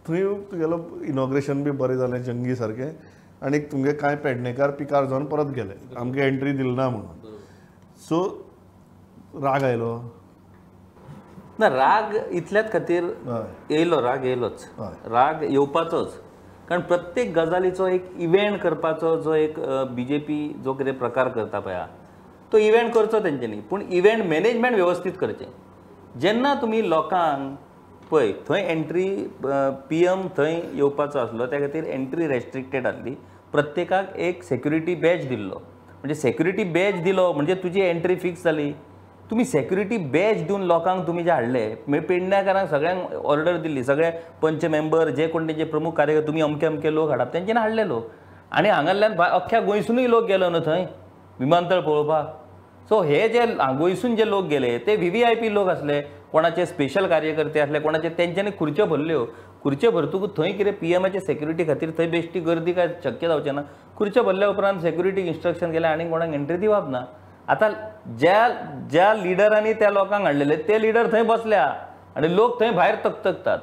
थंय तुगेलो इनॉग्रेशन बी बरें जालें जंगी सारकें आनी तुमगे कांय पेडणेकार पिकार जावन परत गेले आमकां एंट्री दिली ना म्हणून. सो राग आयलो ना राग इतल्याच खातीर येयलो, राग येयलोच, राग येवपाचोच. कारण प्रत्येक गजालीचो एक इव्हेंट करपाचो जो एक BJP जो कितें प्रकार करता पळय तो इव्हेंट करचो तेंच्यांनी, पूण इव्हेंट मॅनेजमेंट व्यवस्थीत करचें. जेन्ना तुमी लोकांक पळय थंय एंट्री PM थंय येवपाचो आसलो त्या खातीर एंट्री रेस्ट्रिक्टेड आसली. प्रत्येकाक एक सेक्युरिटी बॅज दिल्लो, म्हणजे सेक्युरिटी बॅज दिलो म्हणजे तुजी एंट्री फिक्स जाली. तुम्ही सेक्युरिटी बॅज दिवन लोकांक तुमी जे हाडले म्हणजे पेडणेकारांक सगळ्यांक ऑर्डर दिल्ली, सगळे पंच मेंबर जे कोण तेंचे प्रमुख कार्यकर्ते तुमी अमके अमके लोक हाडप तेंच्यानी हाडले लोक. आनी हांगांतल्यान अख्ख्या गोंयसूनय लोक गेलो न्हू थंय विमानतळ पळोवपाक. सो हे जे गोंयसून जे लोक गेले ते VVIP लोक आसले, कोणाचे स्पेशल कार्यकर्ते आसले, कोणाचे तेंच्यांनी खुर्च्यो भरल्यो. खुर्च्यो भरतकूच थंय कितें PMचे सेक्युरिटी खातीर थंय बेश्टी गर्दी काय शक्य जावचें ना. खुर्च्यो भरल्या उपरांत सेक्युरिटीक इन्स्ट्रक्शन केलें आनी कोणाक एंट्री दिवप ना. आता ज्या लिडरांनी त्या लोकांक हाडलेले ते लिडर थंय बसल्या आनी लोक थंय भायर तकतकतात.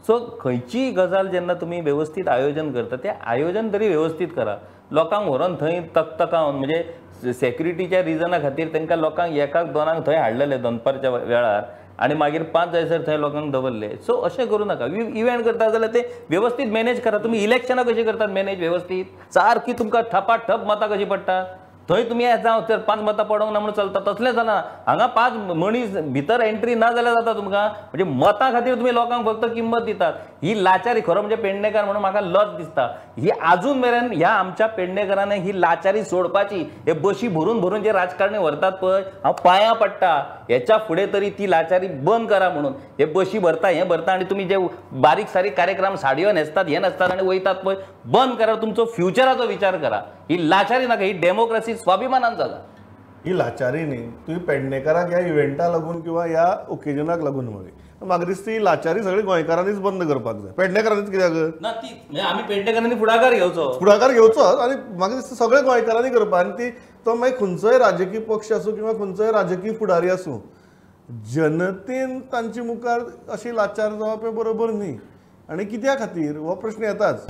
सो खंयचीय गजाल जेन्ना तुमी वेवस्थीत आयोजन करता तें आयोजन तरी वेवस्थीत करा. लोकांक व्हरोन थंय तकतकावन म्हणजे सेक्युरिटीच्या रिजना खातीर तांकां लोकांक एकाक दोनांक थंय हाडलेले दनपारच्या वेळार आनी मागीर 5 जायसर थंय लोकांक दवरले. सो अशें करूं नाका. इव्हेंट करता जाल्यार ते वेवस्थीत मॅनेज करा. तुमी इलेक्शनां कशी करतात मॅनेज वेवस्थीत, सारकी तुमकां ठपाठप मतां कशी पडटा. थंय तुमी जावं तर 5 मतां पडोंक ना म्हणून चलता तसलें जाना. हांगा 5 मनीस भितर एंट्री ना जाल्यार जाता तुमकां. म्हणजे मतां खातीर तुमी लोकांक फक्त किंमत दितात. ही लाचारी खरो म्हणजे पेडणेकार म्हणून म्हाका लज दिसता. ही आजून मेरेन ह्या आमच्या पेडणेकारांनी ही लाचारी सोडपाची. हे बशी भरून भरून जे राजकारणी व्हरतात पळय हांव पांयां पडटा हेच्या फुडें तरी ती लाचारी बंद करा म्हणून. हे बशी भरता हें भरता आनी तुमी जे बारीक सारीक कार्यक्रम साडयो न्हेसतात हे न्हेसतात आनी वयतात पळय बंद करा. तुमचो फ्युचराचो विचार करा. ही लाचारी नाका. ही डेमोक्रेसी स्वाभिमानान जाता. ही लाचारी न्ही तुवें पेडणेकाराक ह्या इव्हेंटाक लागून किंवा ह्या ओकेजनाक लागून म्हळी. म्हाका दिसता ही लाचारी सगळी गोंयकारांनीच बंद करपाक जाय. पेडणेकारांनीच कित्याक ना ती म्हणजे आमी पेडणेकारांनी फुडाकार घेवचो आनी म्हाका दिसता सगळे गोंयकारांनी करपा. आनी ती तो मागीर खंयचोय राजकीय पक्ष आसूं किंवा खंयचोय राजकीय फुडारी आसूं जनतेन तांचे मुखार अशी लाचार जावप हें बरोबर न्ही. आनी कित्या खातीर हो प्रश्न येताच.